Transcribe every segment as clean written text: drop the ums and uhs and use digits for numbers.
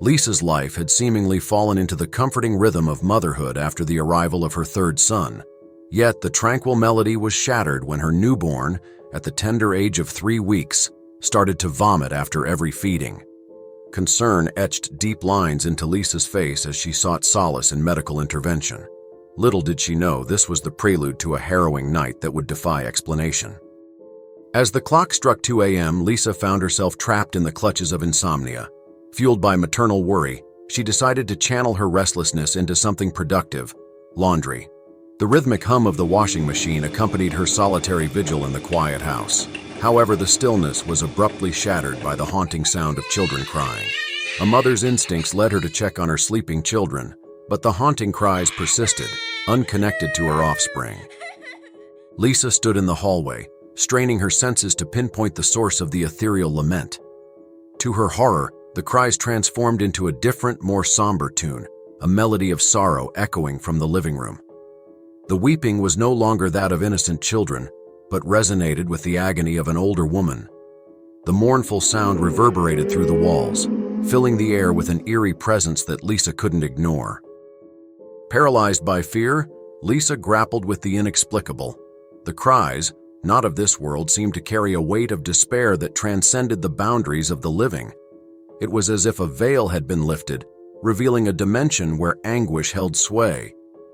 Lisa's life had seemingly fallen into the comforting rhythm of motherhood after the arrival of her third son. Yet the tranquil melody was shattered when her newborn, at the tender age of 3 weeks, started to vomit after every feeding. Concern etched deep lines into Lisa's face as she sought solace in medical intervention. Little did she know this was the prelude to a harrowing night that would defy explanation. As the clock struck 2 a.m., Lisa found herself trapped in the clutches of insomnia. Fueled by maternal worry, she decided to channel her restlessness into something productive: laundry. The rhythmic hum of the washing machine accompanied her solitary vigil in the quiet house. However, the stillness was abruptly shattered by the haunting sound of children crying. A mother's instincts led her to check on her sleeping children, but the haunting cries persisted, unconnected to her offspring. Lisa stood in the hallway, straining her senses to pinpoint the source of the ethereal lament. To her horror, the cries transformed into a different, more somber tune, a melody of sorrow echoing from the living room. The weeping was no longer that of innocent children, but resonated with the agony of an older woman. The mournful sound reverberated through the walls, filling the air with an eerie presence that Lisa couldn't ignore. Paralyzed by fear, Lisa grappled with the inexplicable. The cries, not of this world, seemed to carry a weight of despair that transcended the boundaries of the living. It was as if a veil had been lifted, revealing a dimension where anguish held sway.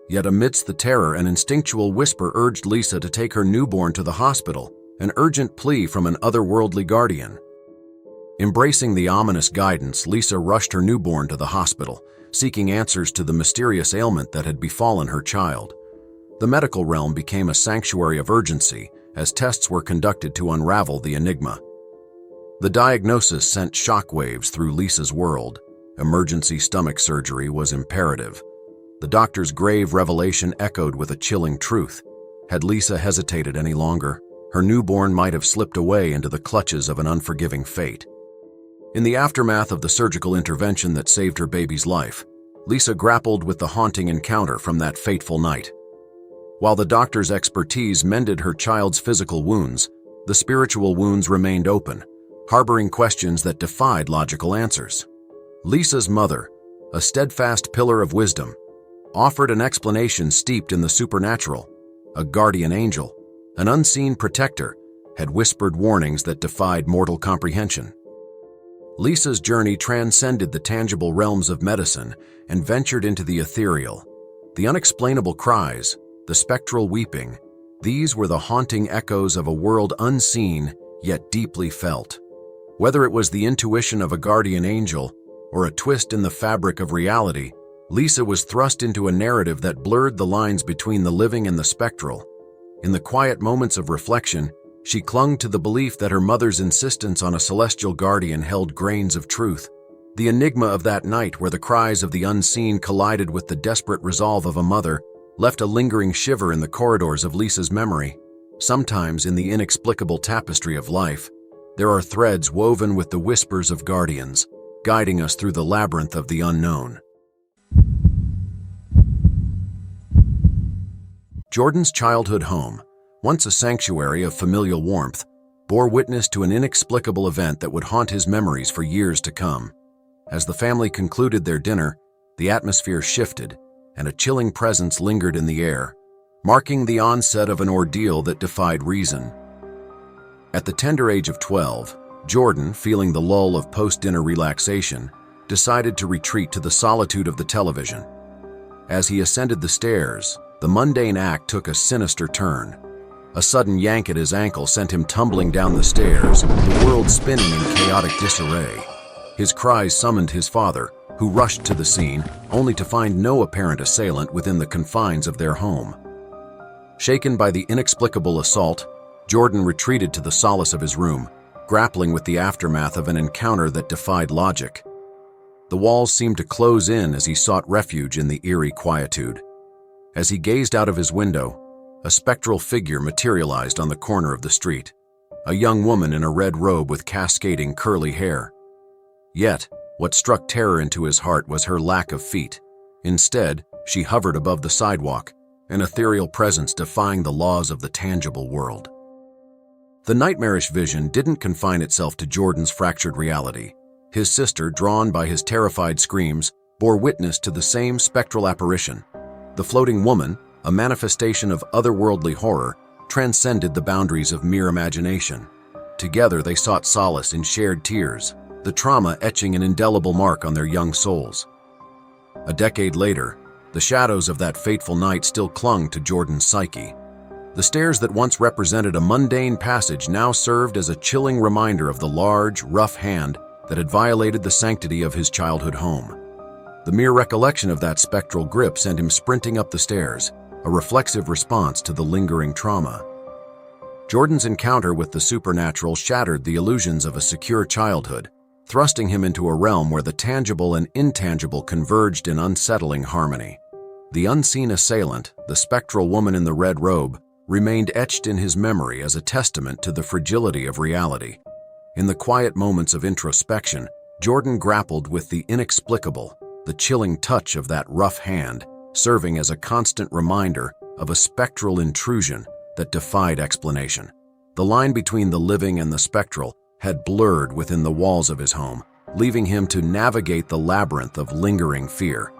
Yet amidst the terror, an instinctual whisper urged Lisa to take her newborn to the hospital, an urgent plea from an otherworldly guardian. Embracing the ominous guidance, Lisa rushed her newborn to the hospital, seeking answers to the mysterious ailment that had befallen her child. The medical realm became a sanctuary of urgency as tests were conducted to unravel the enigma. The diagnosis sent shockwaves through Lisa's world. Emergency stomach surgery was imperative. The doctor's grave revelation echoed with a chilling truth. Had Lisa hesitated any longer, her newborn might have slipped away into the clutches of an unforgiving fate. In the aftermath of the surgical intervention that saved her baby's life, Lisa grappled with the haunting encounter from that fateful night. While the doctor's expertise mended her child's physical wounds, the spiritual wounds remained open, harboring questions that defied logical answers. Lisa's mother, a steadfast pillar of wisdom, offered an explanation steeped in the supernatural. A guardian angel, an unseen protector, had whispered warnings that defied mortal comprehension. Lisa's journey transcended the tangible realms of medicine and ventured into the ethereal. The unexplainable cries, the spectral weeping, these were the haunting echoes of a world unseen yet deeply felt. Whether it was the intuition of a guardian angel or a twist in the fabric of reality, Lisa was thrust into a narrative that blurred the lines between the living and the spectral. In the quiet moments of reflection, she clung to the belief that her mother's insistence on a celestial guardian held grains of truth. The enigma of that night, where the cries of the unseen collided with the desperate resolve of a mother, left a lingering shiver in the corridors of Lisa's memory. Sometimes in the inexplicable tapestry of life, there are threads woven with the whispers of guardians, guiding us through the labyrinth of the unknown. Jordan's childhood home, once a sanctuary of familial warmth, bore witness to an inexplicable event that would haunt his memories for years to come. As the family concluded their dinner, the atmosphere shifted, and a chilling presence lingered in the air, marking the onset of an ordeal that defied reason. At the tender age of 12, Jordan, feeling the lull of post-dinner relaxation, decided to retreat to the solitude of the television. As he ascended the stairs, the mundane act took a sinister turn. A sudden yank at his ankle sent him tumbling down the stairs, the world spinning in chaotic disarray. His cries summoned his father, who rushed to the scene, only to find no apparent assailant within the confines of their home. Shaken by the inexplicable assault, Jordan retreated to the solace of his room, grappling with the aftermath of an encounter that defied logic. The walls seemed to close in as he sought refuge in the eerie quietude. As he gazed out of his window, a spectral figure materialized on the corner of the street, a young woman in a red robe with cascading curly hair. Yet, what struck terror into his heart was her lack of feet. Instead, she hovered above the sidewalk, an ethereal presence defying the laws of the tangible world. The nightmarish vision didn't confine itself to Jordan's fractured reality. His sister, drawn by his terrified screams, bore witness to the same spectral apparition. The floating woman, a manifestation of otherworldly horror, transcended the boundaries of mere imagination. Together they sought solace in shared tears, the trauma etching an indelible mark on their young souls. A decade later, the shadows of that fateful night still clung to Jordan's psyche. The stairs that once represented a mundane passage now served as a chilling reminder of the large, rough hand that had violated the sanctity of his childhood home. The mere recollection of that spectral grip sent him sprinting up the stairs, a reflexive response to the lingering trauma. Jordan's encounter with the supernatural shattered the illusions of a secure childhood, thrusting him into a realm where the tangible and intangible converged in unsettling harmony. The unseen assailant, the spectral woman in the red robe, remained etched in his memory as a testament to the fragility of reality. In the quiet moments of introspection, Jordan grappled with the inexplicable, the chilling touch of that rough hand, serving as a constant reminder of a spectral intrusion that defied explanation. The line between the living and the spectral had blurred within the walls of his home, leaving him to navigate the labyrinth of lingering fear.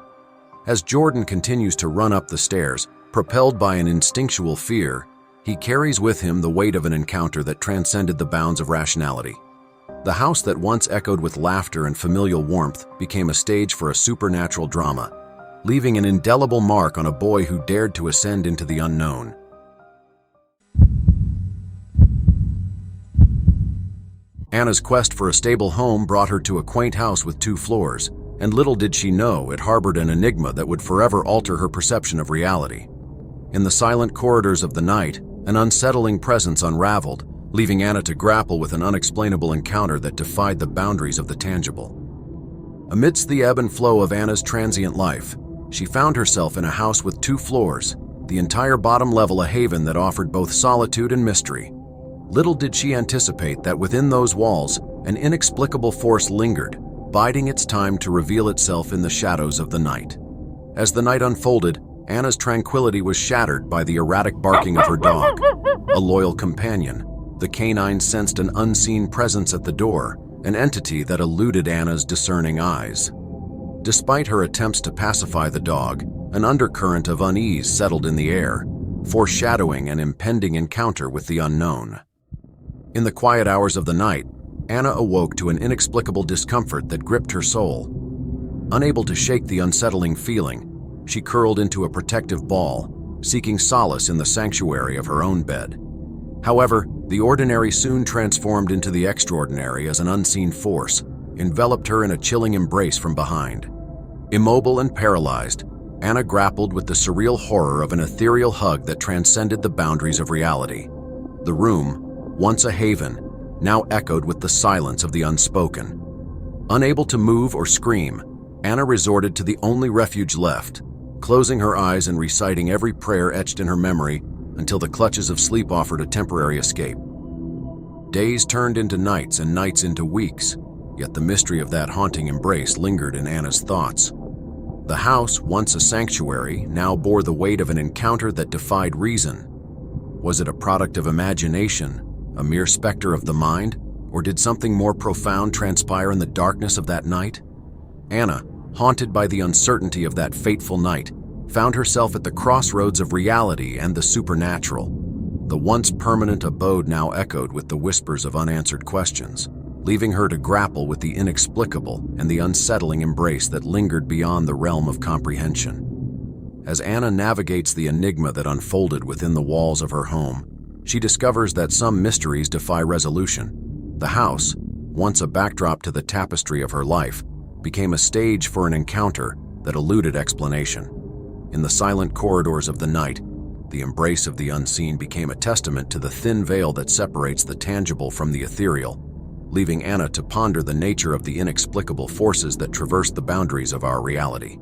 As Jordan continues to run up the stairs, propelled by an instinctual fear, he carries with him the weight of an encounter that transcended the bounds of rationality. The house that once echoed with laughter and familial warmth became a stage for a supernatural drama, leaving an indelible mark on a boy who dared to ascend into the unknown. Anna's quest for a stable home brought her to a quaint house with 2 floors, and little did she know it harbored an enigma that would forever alter her perception of reality. In the silent corridors of the night, an unsettling presence unraveled, leaving Anna to grapple with an unexplainable encounter that defied the boundaries of the tangible. Amidst the ebb and flow of Anna's transient life, she found herself in a house with 2 floors, the entire bottom level a haven that offered both solitude and mystery. Little did she anticipate that within those walls, an inexplicable force lingered, biding its time to reveal itself in the shadows of the night. As the night unfolded, Anna's tranquility was shattered by the erratic barking of her dog. A loyal companion, the canine sensed an unseen presence at the door, an entity that eluded Anna's discerning eyes. Despite her attempts to pacify the dog, an undercurrent of unease settled in the air, foreshadowing an impending encounter with the unknown. In the quiet hours of the night, Anna awoke to an inexplicable discomfort that gripped her soul. Unable to shake the unsettling feeling, she curled into a protective ball, seeking solace in the sanctuary of her own bed. However, the ordinary soon transformed into the extraordinary as an unseen force enveloped her in a chilling embrace from behind. Immobile and paralyzed, Anna grappled with the surreal horror of an ethereal hug that transcended the boundaries of reality. The room, once a haven, now echoed with the silence of the unspoken. Unable to move or scream, Anna resorted to the only refuge left, closing her eyes and reciting every prayer etched in her memory until the clutches of sleep offered a temporary escape. Days turned into nights and nights into weeks, yet the mystery of that haunting embrace lingered in Anna's thoughts. The house, once a sanctuary, now bore the weight of an encounter that defied reason. Was it a product of imagination, a mere specter of the mind, or did something more profound transpire in the darkness of that night? Anna, haunted by the uncertainty of that fateful night, found herself at the crossroads of reality and the supernatural. The once permanent abode now echoed with the whispers of unanswered questions, leaving her to grapple with the inexplicable and the unsettling embrace that lingered beyond the realm of comprehension. As Anna navigates the enigma that unfolded within the walls of her home, she discovers that some mysteries defy resolution. The house, once a backdrop to the tapestry of her life, became a stage for an encounter that eluded explanation. In the silent corridors of the night, the embrace of the unseen became a testament to the thin veil that separates the tangible from the ethereal, leaving Anna to ponder the nature of the inexplicable forces that traverse the boundaries of our reality.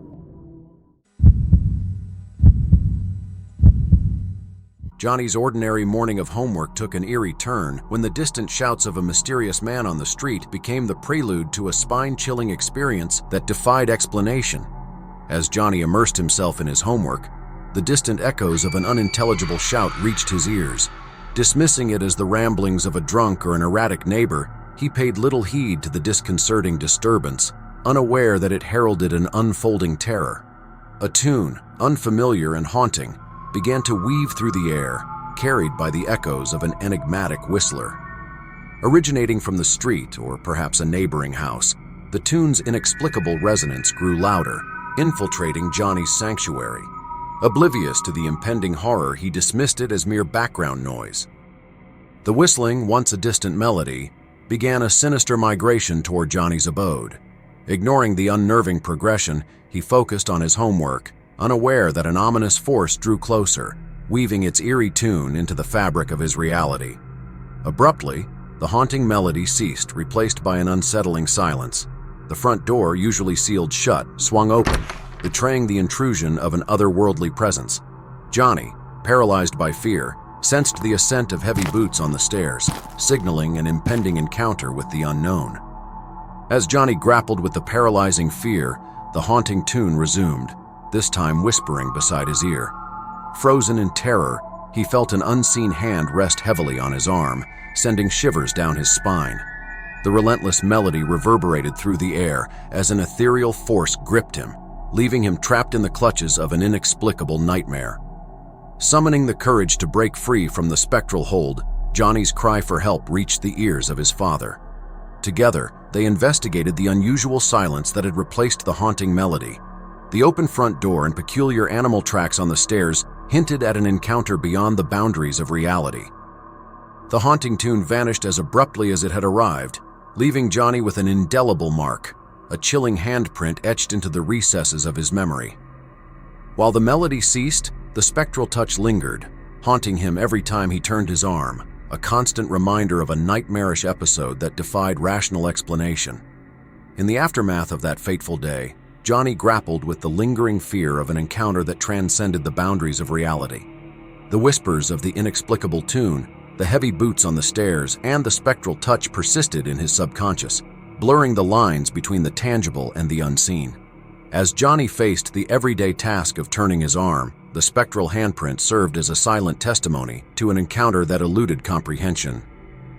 Johnny's ordinary morning of homework took an eerie turn when the distant shouts of a mysterious man on the street became the prelude to a spine-chilling experience that defied explanation. As Johnny immersed himself in his homework, the distant echoes of an unintelligible shout reached his ears. Dismissing it as the ramblings of a drunk or an erratic neighbor, he paid little heed to the disconcerting disturbance, unaware that it heralded an unfolding terror. A tune, unfamiliar and haunting, began to weave through the air, carried by the echoes of an enigmatic whistler. Originating from the street, or perhaps a neighboring house, the tune's inexplicable resonance grew louder, infiltrating Johnny's sanctuary. Oblivious to the impending horror, he dismissed it as mere background noise. The whistling, once a distant melody, began a sinister migration toward Johnny's abode. Ignoring the unnerving progression, he focused on his homework, unaware that an ominous force drew closer, weaving its eerie tune into the fabric of his reality. Abruptly, the haunting melody ceased, replaced by an unsettling silence. The front door, usually sealed shut, swung open, betraying the intrusion of an otherworldly presence. Johnny, paralyzed by fear, sensed the ascent of heavy boots on the stairs, signaling an impending encounter with the unknown. As Johnny grappled with the paralyzing fear, the haunting tune resumed, this time whispering beside his ear. Frozen in terror, he felt an unseen hand rest heavily on his arm, sending shivers down his spine. The relentless melody reverberated through the air as an ethereal force gripped him, leaving him trapped in the clutches of an inexplicable nightmare. Summoning the courage to break free from the spectral hold, Johnny's cry for help reached the ears of his father. Together, they investigated the unusual silence that had replaced the haunting melody. The open front door and peculiar animal tracks on the stairs hinted at an encounter beyond the boundaries of reality. The haunting tune vanished as abruptly as it had arrived, leaving Johnny with an indelible mark, a chilling handprint etched into the recesses of his memory. While the melody ceased, the spectral touch lingered, haunting him every time he turned his arm, a constant reminder of a nightmarish episode that defied rational explanation. In the aftermath of that fateful day, Johnny grappled with the lingering fear of an encounter that transcended the boundaries of reality. The whispers of the inexplicable tune, the heavy boots on the stairs, and the spectral touch persisted in his subconscious, blurring the lines between the tangible and the unseen. As Johnny faced the everyday task of turning his arm, the spectral handprint served as a silent testimony to an encounter that eluded comprehension.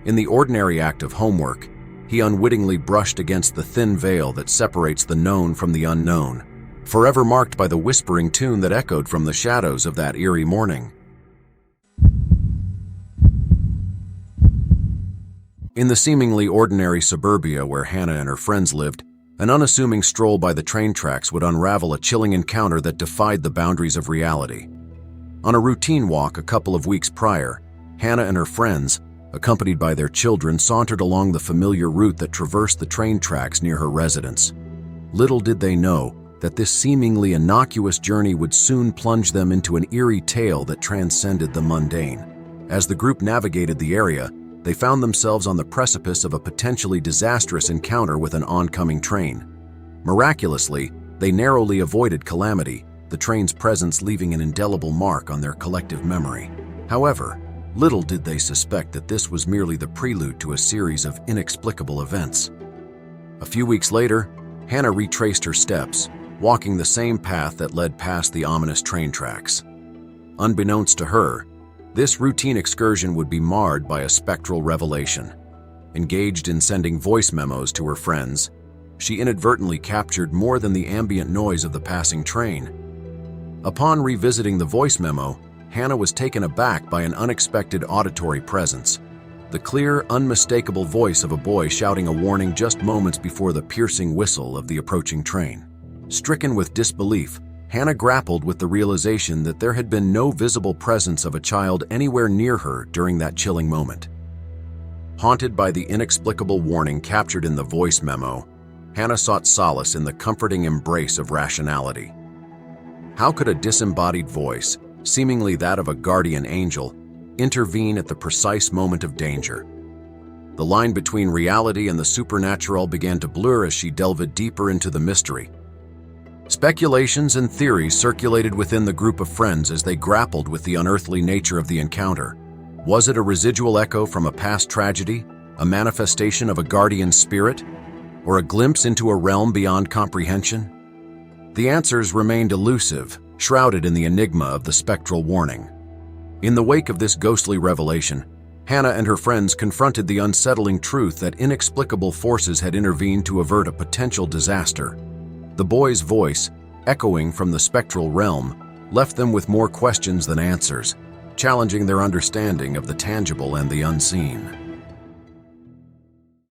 In the ordinary act of homework, he unwittingly brushed against the thin veil that separates the known from the unknown, forever marked by the whispering tune that echoed from the shadows of that eerie morning. In the seemingly ordinary suburbia where Hannah and her friends lived, an unassuming stroll by the train tracks would unravel a chilling encounter that defied the boundaries of reality. On a routine walk a couple of weeks prior, Hannah and her friends, accompanied by their children, sauntered along the familiar route that traversed the train tracks near her residence. Little did they know that this seemingly innocuous journey would soon plunge them into an eerie tale that transcended the mundane. As the group navigated the area, they found themselves on the precipice of a potentially disastrous encounter with an oncoming train. Miraculously, they narrowly avoided calamity, the train's presence leaving an indelible mark on their collective memory. However, little did they suspect that this was merely the prelude to a series of inexplicable events. A few weeks later, Hannah retraced her steps, walking the same path that led past the ominous train tracks. Unbeknownst to her, this routine excursion would be marred by a spectral revelation. Engaged in sending voice memos to her friends, she inadvertently captured more than the ambient noise of the passing train. Upon revisiting the voice memo, Hannah was taken aback by an unexpected auditory presence. The clear, unmistakable voice of a boy shouting a warning just moments before the piercing whistle of the approaching train. Stricken with disbelief, Hannah grappled with the realization that there had been no visible presence of a child anywhere near her during that chilling moment. Haunted by the inexplicable warning captured in the voice memo, Hannah sought solace in the comforting embrace of rationality. How could a disembodied voice, seemingly that of a guardian angel, intervene at the precise moment of danger? The line between reality and the supernatural began to blur as she delved deeper into the mystery. Speculations and theories circulated within the group of friends as they grappled with the unearthly nature of the encounter. Was it a residual echo from a past tragedy, a manifestation of a guardian spirit, or a glimpse into a realm beyond comprehension? The answers remained elusive, shrouded in the enigma of the spectral warning. In the wake of this ghostly revelation, Hannah and her friends confronted the unsettling truth that inexplicable forces had intervened to avert a potential disaster. The boy's voice, echoing from the spectral realm, left them with more questions than answers, challenging their understanding of the tangible and the unseen.